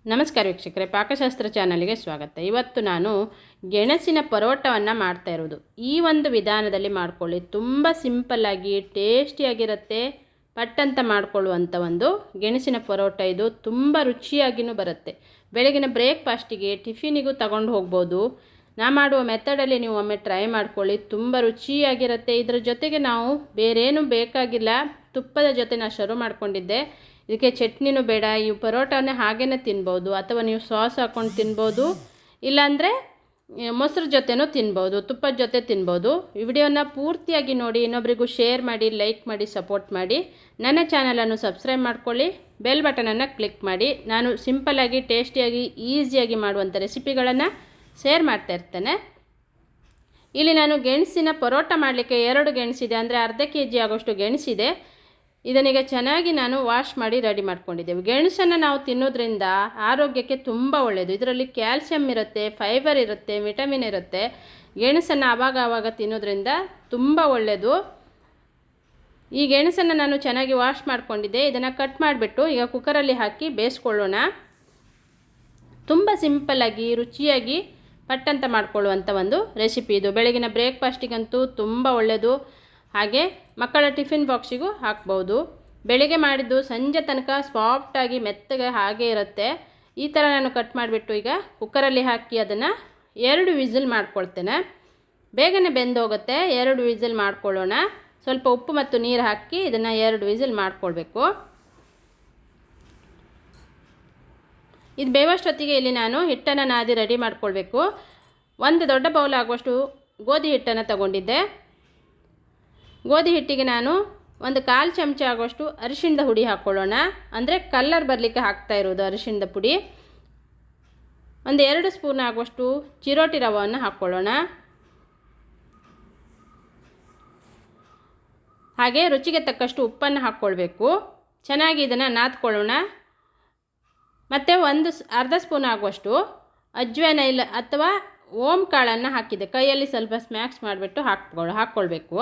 ನಮಸ್ಕಾರ ವೀಕ್ಷಕರೇ, ಪಾಕಶಾಸ್ತ್ರ ಚಾನಲ್ಗೆ ಸ್ವಾಗತ. ಇವತ್ತು ನಾನು ಗೆಣಸಿನ ಪರೋಟವನ್ನು ಮಾಡ್ತಾ ಇರೋದು. ಈ ಒಂದು ವಿಧಾನದಲ್ಲಿ ಮಾಡ್ಕೊಳ್ಳಿ, ತುಂಬ ಸಿಂಪಲ್ಲಾಗಿ ಟೇಸ್ಟಿಯಾಗಿರುತ್ತೆ. ಪಟ್ಟಂತ ಮಾಡಿಕೊಳ್ಳುವಂಥ ಒಂದು ಗೆಣಸಿನ ಪರೋಟ. ಇದು ತುಂಬ ರುಚಿಯಾಗಿಯೂ ಬರುತ್ತೆ. ಬೆಳಗಿನ ಬ್ರೇಕ್ಫಾಸ್ಟಿಗೆ ಟಿಫಿನಿಗೂ ತಗೊಂಡು ಹೋಗ್ಬೋದು. ನಾ ಮಾಡುವ ಮೆಥಡಲ್ಲಿ ನೀವು ಒಮ್ಮೆ ಟ್ರೈ ಮಾಡ್ಕೊಳ್ಳಿ, ತುಂಬ ರುಚಿಯಾಗಿರುತ್ತೆ. ಇದರ ಜೊತೆಗೆ ನಾವು ಬೇರೇನೂ ಬೇಕಾಗಿಲ್ಲ, ತುಪ್ಪದ ಜೊತೆ ನಾನು ಸರ್ವ್ ಮಾಡ್ಕೊಂಡಿದ್ದೆ. ಇದಕ್ಕೆ ಚಟ್ನಿನೂ ಬೇಡ. ಈ ಪರೋಟನೇ ಹಾಗೇ ತಿನ್ಬೋದು, ಅಥವಾ ನೀವು ಸಾಸ್ ಹಾಕ್ಕೊಂಡು ತಿನ್ಬೋದು, ಇಲ್ಲಾಂದರೆ ಮೊಸರು ಜೊತೆನೂ ತಿನ್ಬೋದು, ತುಪ್ಪದ ಜೊತೆ ತಿನ್ಬೋದು. ಈ ವಿಡಿಯೋನ ಪೂರ್ತಿಯಾಗಿ ನೋಡಿ, ಇನ್ನೊಬ್ಬರಿಗೂ ಶೇರ್ ಮಾಡಿ, ಲೈಕ್ ಮಾಡಿ, ಸಪೋರ್ಟ್ ಮಾಡಿ. ನನ್ನ ಚಾನಲನ್ನು ಸಬ್ಸ್ಕ್ರೈಬ್ ಮಾಡ್ಕೊಳ್ಳಿ, ಬೆಲ್ ಬಟನನ್ನು ಕ್ಲಿಕ್ ಮಾಡಿ. ನಾನು ಸಿಂಪಲ್ಲಾಗಿ ಟೇಸ್ಟಿಯಾಗಿ ಈಸಿಯಾಗಿ ಮಾಡುವಂಥ ರೆಸಿಪಿಗಳನ್ನು ಶೇರ್ ಮಾಡ್ತಾ ಇರ್ತೇನೆ. ಇಲ್ಲಿ ನಾನು ಗೆಣಸಿನ ಪರೋಟ ಮಾಡಲಿಕ್ಕೆ 2 ಗೆಣಸಿದೆ, ಅಂದರೆ ಅರ್ಧ kg ಆಗೋಷ್ಟು ಗೆಣಸಿದೆ. ಇದನ್ನೀಗ ಚೆನ್ನಾಗಿ ನಾನು ವಾಶ್ ಮಾಡಿ ರೆಡಿ ಮಾಡ್ಕೊಂಡಿದ್ದೇವೆ. ಗೆಣಸನ್ನು ನಾವು ತಿನ್ನೋದ್ರಿಂದ ಆರೋಗ್ಯಕ್ಕೆ ತುಂಬ ಒಳ್ಳೆಯದು. ಇದರಲ್ಲಿ ಕ್ಯಾಲ್ಸಿಯಂ ಇರುತ್ತೆ, ಫೈಬರ್ ಇರುತ್ತೆ, ವಿಟಮಿನ್ ಇರುತ್ತೆ. ಗೆಣಸನ್ನು ಆವಾಗ ತಿನ್ನೋದ್ರಿಂದ ತುಂಬ ಒಳ್ಳೆಯದು. ಈ ಗೆಣಸನ್ನು ನಾನು ಚೆನ್ನಾಗಿ ವಾಶ್ ಮಾಡ್ಕೊಂಡಿದ್ದೆ. ಇದನ್ನು ಕಟ್ ಮಾಡಿಬಿಟ್ಟು ಈಗ ಕುಕ್ಕರಲ್ಲಿ ಹಾಕಿ ಬೇಯಿಸ್ಕೊಳ್ಳೋಣ. ತುಂಬ ಸಿಂಪಲ್ಲಾಗಿ ರುಚಿಯಾಗಿ ಪಟ್ಟಂತ ಮಾಡಿಕೊಳ್ಳುವಂಥ ಒಂದು ರೆಸಿಪಿ ಇದು. ಬೆಳಗಿನ ಬ್ರೇಕ್ಫಾಸ್ಟಿಗಂತೂ ತುಂಬ ಒಳ್ಳೆಯದು. ಹಾಗೆ ಮಕ್ಕಳ ಟಿಫಿನ್ ಬಾಕ್ಸಿಗೂ ಹಾಕ್ಬೋದು. ಬೆಳಿಗ್ಗೆ ಮಾಡಿದ್ದು ಸಂಜೆ ತನಕ ಸಾಫ್ಟಾಗಿ ಮೆತ್ತಗೆ ಹಾಗೆ ಇರುತ್ತೆ. ಈ ಥರ ನಾನು ಕಟ್ ಮಾಡಿಬಿಟ್ಟು ಈಗ ಕುಕ್ಕರಲ್ಲಿ ಹಾಕಿ ಅದನ್ನು 2 ವಿಸಿಲ್ ಮಾಡ್ಕೊಳ್ತೇನೆ. ಬೇಗನೆ ಬೆಂದೋಗುತ್ತೆ. 2 ವಿಸಿಲ್ ಮಾಡ್ಕೊಳ್ಳೋಣ. ಸ್ವಲ್ಪ ಉಪ್ಪು ಮತ್ತು ನೀರು ಹಾಕಿ ಇದನ್ನು 2 ವಿಸಿಲ್ ಮಾಡ್ಕೊಳ್ಬೇಕು. ಇದು ಬೇವಷ್ಟೊತ್ತಿಗೆ ಇಲ್ಲಿ ನಾನು ಹಿಟ್ಟನ್ನು ನಾದಿ ರೆಡಿ ಮಾಡ್ಕೊಳ್ಬೇಕು. 1 ದೊಡ್ಡ ಬೌಲ್ ಆಗುವಷ್ಟು ಗೋಧಿ ಹಿಟ್ಟನ್ನು ತಗೊಂಡಿದ್ದೆ. ಗೋಧಿ ಹಿಟ್ಟಿಗೆ ನಾನು 1/4 ಚಮಚ ಆಗುವಷ್ಟು ಅರಿಶಿಣದ ಹುಡಿ ಹಾಕ್ಕೊಳ್ಳೋಣ. ಅಂದರೆ ಕಲ್ಲರ್ ಬರಲಿಕ್ಕೆ ಹಾಕ್ತಾ ಇರೋದು ಅರಿಶಿಣದ ಪುಡಿ. 2 ಸ್ಪೂನ್ ಆಗುವಷ್ಟು ಚಿರೋಟಿ ರವೆಯನ್ನು ಹಾಕ್ಕೊಳ್ಳೋಣ. ಹಾಗೆ ರುಚಿಗೆ ತಕ್ಕಷ್ಟು ಉಪ್ಪನ್ನು ಹಾಕ್ಕೊಳ್ಬೇಕು. ಚೆನ್ನಾಗಿ ಇದನ್ನು ನಾದ್ಕೊಳ್ಳೋಣ. ಮತ್ತು ಅರ್ಧ ಸ್ಪೂನ್ ಆಗುವಷ್ಟು ಅಜ್ವಾನ ಇಲ್ಲ ಅಥವಾ ಓಂ ಕಾಳನ್ನು ಹಾಕಿದೆ. ಕೈಯಲ್ಲಿ ಸ್ವಲ್ಪ ಸ್ಮ್ಯಾಕ್ಸ್ ಮಾಡಿಬಿಟ್ಟು ಹಾಕ್ಕೊಳ್ಬೇಕು.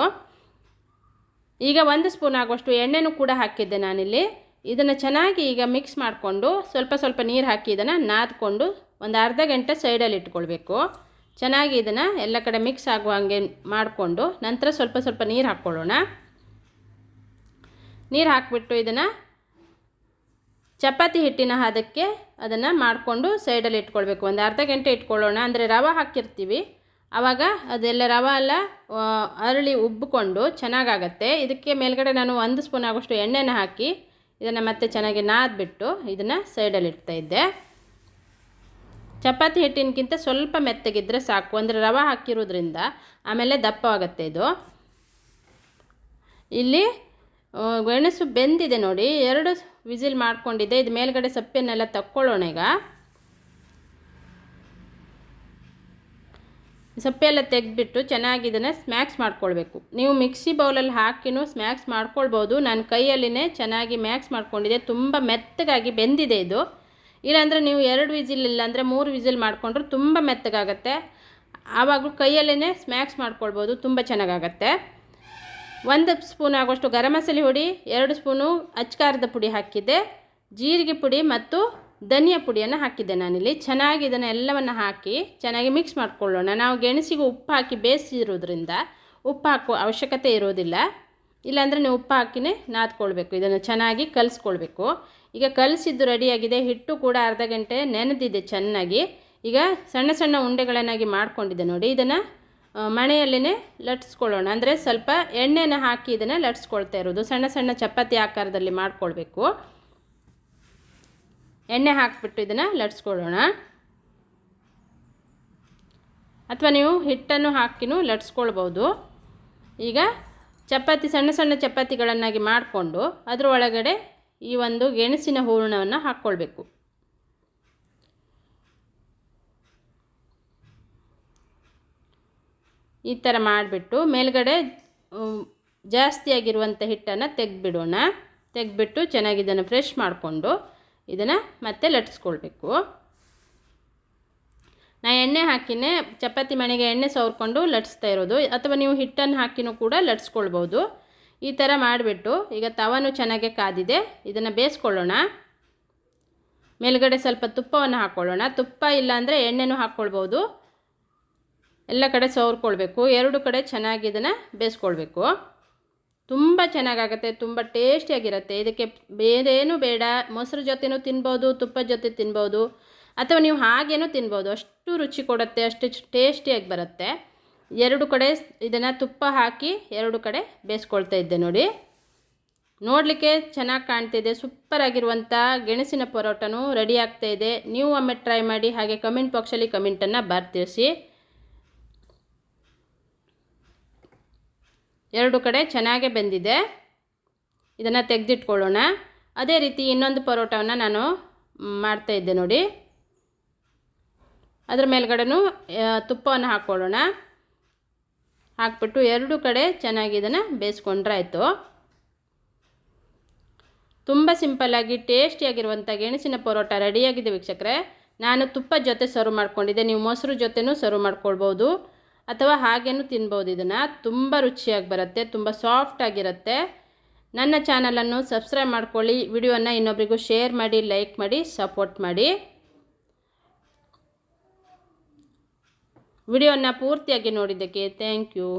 ಈಗ 1 ಸ್ಪೂನ್ ಆಗುವಷ್ಟು ಎಣ್ಣೆನೂ ಕೂಡ ಹಾಕಿದ್ದೆ ನಾನಿಲ್ಲಿ. ಇದನ್ನು ಚೆನ್ನಾಗಿ ಈಗ ಮಿಕ್ಸ್ ಮಾಡಿಕೊಂಡು ಸ್ವಲ್ಪ ನೀರು ಹಾಕಿ ಇದನ್ನು ನಾದ್ಕೊಂಡು ಒಂದು ಅರ್ಧ ಗಂಟೆ ಸೈಡಲ್ಲಿ ಇಟ್ಕೊಳ್ಬೇಕು. ಚೆನ್ನಾಗಿ ಇದನ್ನು ಎಲ್ಲ ಕಡೆ ಮಿಕ್ಸ್ ಆಗುವ ಹಾಗೆ ಮಾಡಿಕೊಂಡು ನಂತರ ಸ್ವಲ್ಪ ನೀರು ಹಾಕ್ಕೊಳ್ಳೋಣ. ನೀರು ಹಾಕಿಬಿಟ್ಟು ಇದನ್ನು ಚಪಾತಿ ಹಿಟ್ಟಿನ ಹದಕ್ಕೆ ಅದನ್ನು ಮಾಡಿಕೊಂಡು ಸೈಡಲ್ಲಿ ಇಟ್ಕೊಳ್ಬೇಕು. ಒಂದು ಅರ್ಧ ಗಂಟೆ ಇಟ್ಕೊಳ್ಳೋಣ. ಅಂದರೆ ರವೆ ಹಾಕಿರ್ತೀವಿ, ಆವಾಗ ಅದೆಲ್ಲ ರವೆ ಎಲ್ಲ ಅರಳಿ ಉಬ್ಬಿಕೊಂಡು ಚೆನ್ನಾಗಾಗತ್ತೆ. ಇದಕ್ಕೆ ಮೇಲ್ಗಡೆ ನಾನು 1 ಸ್ಪೂನ್ ಆಗೋಷ್ಟು ಎಣ್ಣೆನ ಹಾಕಿ ಇದನ್ನು ಮತ್ತೆ ಚೆನ್ನಾಗಿ ನಾದ್ಬಿಟ್ಟು ಇದನ್ನು ಸೈಡಲ್ಲಿ ಇಡ್ತಾಯಿದ್ದೆ. ಚಪಾತಿ ಹಿಟ್ಟಿನಕ್ಕಿಂತ ಸ್ವಲ್ಪ ಮೆತ್ತಗಿದ್ರೆ ಸಾಕು, ಅಂದರೆ ರವೆ ಹಾಕಿರೋದ್ರಿಂದ ಆಮೇಲೆ ದಪ್ಪವಾಗುತ್ತೆ ಇದು. ಇಲ್ಲಿ ಗೆಣಸು ಬೆಂದಿದೆ ನೋಡಿ, 2 ವಿಸಿಲ್ ಮಾಡ್ಕೊಂಡಿದ್ದೆ. ಇದು ಮೇಲ್ಗಡೆ ಸಪ್ಪೆನೆಲ್ಲ ತಕ್ಕೊಳ್ಳೋಣ. ಈಗ ಸಪ್ಪೆಲ್ಲ ತೆಗೆದ್ಬಿಟ್ಟು ಚೆನ್ನಾಗಿ ಇದನ್ನು ಸ್ಮ್ಯಾಕ್ಸ್ ಮಾಡ್ಕೊಳ್ಬೇಕು. ನೀವು ಮಿಕ್ಸಿ ಬೌಲಲ್ಲಿ ಹಾಕಿನೂ ಸ್ಮ್ಯಾಕ್ಸ್ ಮಾಡ್ಕೊಳ್ಬೋದು. ನಾನು ಕೈಯಲ್ಲಿನೇ ಚೆನ್ನಾಗಿ ಮ್ಯಾಕ್ಸ್ ಮಾಡ್ಕೊಂಡಿದ್ದೆ. ತುಂಬ ಮೆತ್ತಗಾಗಿ ಬೆಂದಿದೆ ಇದು. ಇಲ್ಲಾಂದರೆ ನೀವು 2 ವಿಸಿಲ್ ಇಲ್ಲಾಂದರೆ 3 ವಿಸಿಲ್ ಮಾಡಿಕೊಂಡ್ರೆ ತುಂಬ ಮೆತ್ತಗಾಗತ್ತೆ. ಆವಾಗ ಕೈಯಲ್ಲೇ ಸ್ಮ್ಯಾಕ್ಸ್ ಮಾಡ್ಕೊಳ್ಬೋದು, ತುಂಬ ಚೆನ್ನಾಗಾಗತ್ತೆ. 1 ಸ್ಪೂನ್ ಆಗುವಷ್ಟು ಗರಂ ಮಸಾಲೆ ಹುಡಿ, 2 ಸ್ಪೂನು ಅಚ್ಕಾರದ ಪುಡಿ ಹಾಕಿದ್ದೆ. ಜೀರಿಗೆ ಪುಡಿ ಮತ್ತು ಧನಿಯಾ ಪುಡಿಯನ್ನು ಹಾಕಿದ್ದೆ ನಾನಿಲ್ಲಿ. ಚೆನ್ನಾಗಿ ಇದನ್ನು ಎಲ್ಲವನ್ನು ಹಾಕಿ ಚೆನ್ನಾಗಿ ಮಿಕ್ಸ್ ಮಾಡ್ಕೊಳ್ಳೋಣ. ನಾವು ಗೆಣಸಿಗೆ ಉಪ್ಪು ಹಾಕಿ ಬೇಯಿಸಿರೋದ್ರಿಂದ ಉಪ್ಪು ಹಾಕೋ ಅವಶ್ಯಕತೆ ಇರೋದಿಲ್ಲ. ಇಲ್ಲಾಂದರೆ ನೀವು ಉಪ್ಪು ಹಾಕಿನೇ ನಾದ್ಕೊಳ್ಬೇಕು. ಇದನ್ನು ಚೆನ್ನಾಗಿ ಕಲಿಸ್ಕೊಳ್ಬೇಕು. ಈಗ ಕಲಿಸಿದ್ದು ರೆಡಿಯಾಗಿದೆ. ಹಿಟ್ಟು ಕೂಡ ಅರ್ಧ ಗಂಟೆ ನೆನೆದಿದೆ ಚೆನ್ನಾಗಿ. ಈಗ ಸಣ್ಣ ಉಂಡೆಗಳನ್ನಾಗಿ ಮಾಡ್ಕೊಂಡಿದ್ದೆ ನೋಡಿ. ಇದನ್ನು ಮಣೆಯಲ್ಲೇ ಲಟ್ಸ್ಕೊಳ್ಳೋಣ. ಅಂದರೆ ಸ್ವಲ್ಪ ಎಣ್ಣೆನ ಹಾಕಿ ಇದನ್ನು ಲಟ್ಸ್ಕೊಳ್ತಾ ಇರೋದು. ಸಣ್ಣ ಚಪಾತಿ ಆಕಾರದಲ್ಲಿ ಮಾಡ್ಕೊಳ್ಬೇಕು. ಎಣ್ಣೆ ಹಾಕಿಬಿಟ್ಟು ಇದನ್ನು ಲಟ್ಸ್ಕೊಳ್ಳೋಣ. ಅಥವಾ ನೀವು ಹಿಟ್ಟನ್ನು ಹಾಕಿನೂ ಲಟ್ಸ್ಕೊಳ್ಬೋದು. ಈಗ ಸಣ್ಣ ಚಪಾತಿಗಳನ್ನಾಗಿ ಮಾಡಿಕೊಂಡು ಅದರ ಒಳಗಡೆ ಈ ಒಂದು ಗೆಣಸಿನ ಹೂರಣವನ್ನು ಹಾಕ್ಕೊಳ್ಬೇಕು. ಈ ಥರ ಮಾಡಿಬಿಟ್ಟು ಮೇಲ್ಗಡೆ ಜಾಸ್ತಿಯಾಗಿರುವಂಥ ಹಿಟ್ಟನ್ನು ತೆಗೆದ್ಬಿಟ್ಟು ಚೆನ್ನಾಗಿ ಇದನ್ನು ಫ್ರೆಶ್ ಮಾಡಿಕೊಂಡು ಇದನ್ನು ಮತ್ತೆ ಲಟ್ಸ್ಕೊಳ್ಬೇಕು. ನಾನು ಎಣ್ಣೆ ಹಾಕಿನೇ ಚಪಾತಿ ಮಣೆಗೆ ಎಣ್ಣೆ ಸವರ್ಕೊಂಡು ಲಟ್ಸ್ತಾ ಇರೋದು, ಅಥವಾ ನೀವು ಹಿಟ್ಟನ್ನು ಹಾಕಿನೂ ಕೂಡ ಲಟ್ಸ್ಕೊಳ್ಬೋದು. ಈ ಥರ ಮಾಡಿಬಿಟ್ಟು ಈಗ ತವನು ಚೆನ್ನಾಗಿ ಕಾದಿದೆ. ಇದನ್ನು ಬೇಯಿಸ್ಕೊಳ್ಳೋಣ. ಮೇಲ್ಗಡೆ ಸ್ವಲ್ಪ ತುಪ್ಪವನ್ನು ಹಾಕ್ಕೊಳ್ಳೋಣ. ತುಪ್ಪ ಇಲ್ಲಾಂದರೆ ಎಣ್ಣೆನೂ ಹಾಕ್ಕೊಳ್ಬೋದು. ಎಲ್ಲ ಕಡೆ ಸವರ್ಕೊಳ್ಬೇಕು. ಎರಡು ಕಡೆ ಚೆನ್ನಾಗಿ ಇದನ್ನು ಬೇಯಿಸ್ಕೊಳ್ಬೇಕು. ತುಂಬ ಚೆನ್ನಾಗಾಗುತ್ತೆ, ತುಂಬ ಟೇಸ್ಟಿಯಾಗಿರುತ್ತೆ. ಇದಕ್ಕೆ ಬೇರೇನೂ ಬೇಡ. ಮೊಸರು ಜೊತೆನೂ ತಿನ್ಬೋದು, ತುಪ್ಪದ ಜೊತೆ ತಿನ್ಬೋದು, ಅಥವಾ ನೀವು ಹಾಗೇನೂ ತಿನ್ಬೋದು. ಅಷ್ಟು ರುಚಿ ಕೊಡುತ್ತೆ, ಅಷ್ಟು ಟೇಸ್ಟಿಯಾಗಿ ಬರುತ್ತೆ. ಎರಡು ಕಡೆ ಇದನ್ನು ತುಪ್ಪ ಹಾಕಿ ಎರಡು ಕಡೆ ಬೇಯಿಸ್ಕೊಳ್ತಾ ಇದ್ದೆ ನೋಡಿ. ನೋಡಲಿಕ್ಕೆ ಚೆನ್ನಾಗಿ ಕಾಣ್ತಿದೆ. ಸೂಪರ್ ಆಗಿರುವಂಥ ಗೆಣಸಿನ ಪರೋಟನೂ ರೆಡಿ ಆಗ್ತಾ ಇದೆ. ನೀವು ಒಮ್ಮೆ ಟ್ರೈ ಮಾಡಿ. ಹಾಗೆ ಕಮೆಂಟ್ ಬಾಕ್ಸಲ್ಲಿ ಕಮೆಂಟನ್ನು ತಿಳಿಸಿ. ಎರಡು ಕಡೆ ಚೆನ್ನಾಗೇ ಬೆಂದಿದೆ. ಇದನ್ನು ತೆಗೆದಿಟ್ಕೊಳ್ಳೋಣ. ಅದೇ ರೀತಿ ಇನ್ನೊಂದು ಪರೋಟವನ್ನು ನಾನು ಮಾಡ್ತಾಯಿದ್ದೆ ನೋಡಿ. ಅದರ ಮೇಲ್ಗಡೆನೂ ತುಪ್ಪವನ್ನು ಹಾಕ್ಕೊಳ್ಳೋಣ. ಹಾಕ್ಬಿಟ್ಟು ಎರಡು ಕಡೆ ಚೆನ್ನಾಗಿ ಇದನ್ನು ಬೇಯಿಸ್ಕೊಂಡ್ರೆ ಆಯಿತು. ತುಂಬ ಸಿಂಪಲ್ಲಾಗಿ ಟೇಸ್ಟಿಯಾಗಿರುವಂಥ ಗೆಣಸಿನ ಪರೋಟ ರೆಡಿಯಾಗಿದೆ ವೀಕ್ಷಕರೇ. ನಾನು ತುಪ್ಪದ ಜೊತೆ ಸರ್ವ್ ಮಾಡ್ಕೊಂಡಿದ್ದೆ. ನೀವು ಮೊಸರು ಜೊತೆನೂ ಸರ್ವ್ ಮಾಡ್ಕೊಳ್ಬೋದು, ಅಥವಾ ಹಾಗೇನೂ ತಿನ್ಬೋದು. ಇದನ್ನು ತುಂಬ ರುಚಿಯಾಗಿ ಬರುತ್ತೆ, ತುಂಬ ಸಾಫ್ಟಾಗಿರುತ್ತೆ. ನನ್ನ ಚಾನಲನ್ನು ಸಬ್ಸ್ಕ್ರೈಬ್ ಮಾಡ್ಕೊಳ್ಳಿ. ವಿಡಿಯೋನ ಇನ್ನೊಬ್ಬರಿಗೂ ಶೇರ್ ಮಾಡಿ, ಲೈಕ್ ಮಾಡಿ, ಸಪೋರ್ಟ್ ಮಾಡಿ. ವಿಡಿಯೋನ ಪೂರ್ತಿಯಾಗಿ ನೋಡಿದ್ದಕ್ಕೆ ಥ್ಯಾಂಕ್ ಯು.